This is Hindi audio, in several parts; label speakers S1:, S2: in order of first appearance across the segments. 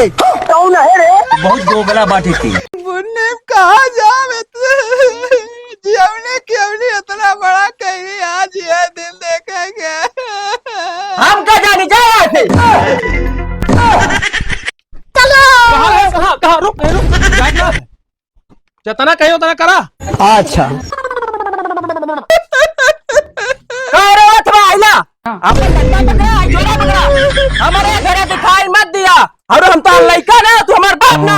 S1: रे कौन है रे?
S2: बहुत दोगला बाटी थी।
S3: मुन्ने कहा जावे जियवने केवनी इतना बड़ा कहीं आज ये दिन देखेंगे।
S1: हम क्या जाने जाए
S3: कहाँ रुक जाना जतना कही उतना करा।
S1: अच्छा हमारे घर दिखाई मत दिया और हम तो लड़का ना तू हमारे बाप ना।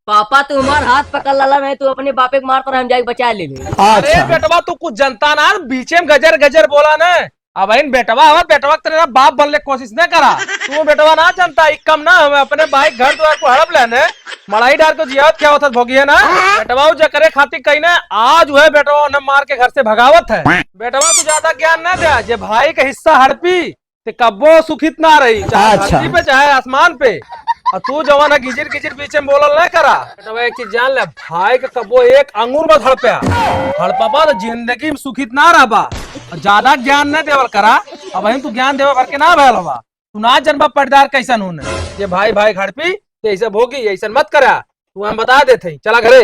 S4: पापा तू हमार हाथ पकड़ लाला नहीं तू अपने बापे को मार कर हम जाके बचा ले ले।
S3: अरे बेटवा तू कुछ जनता ना बीचे में गजर गजर बोला ना। अब इन बेटवा हमार बेटवा तेरा बाप बनने की कोशिश न करा। तू बेटवा ना जनता एक कम ना हमें अपने भाई घर द्वार को हड़प लेने मड़ाई डाल को जियावत क्या होता भोगी है ना। बेटवा जकरे खातिर कहीं ना आज हुए बेटवा न मार के घर से भगावत है। बेटवा तू ज्यादा ज्ञान न दे जे भाई का हिस्सा हड़पी ते कब्बो सुखित ना रही चाहे धरती पे चाहे आसमान पे। और तू जवाना गिजिर गिजिर बीचे में बोलल न करा। बेटवा एक चीज जान ले भाई का कब्बो एक अंगूर में हड़पया हड़पा तो जिंदगी में सुखित ना रहा। ज्यादा ज्ञान न देवल करा। अब तू ज्ञान देवा भर के ना भयल हवा। तू ना जनबा पटदार कैसन होने ये भाई भाई हड़पी ऐसे भोगी ऐसा मत करा। तू हम बता देते चला घरे।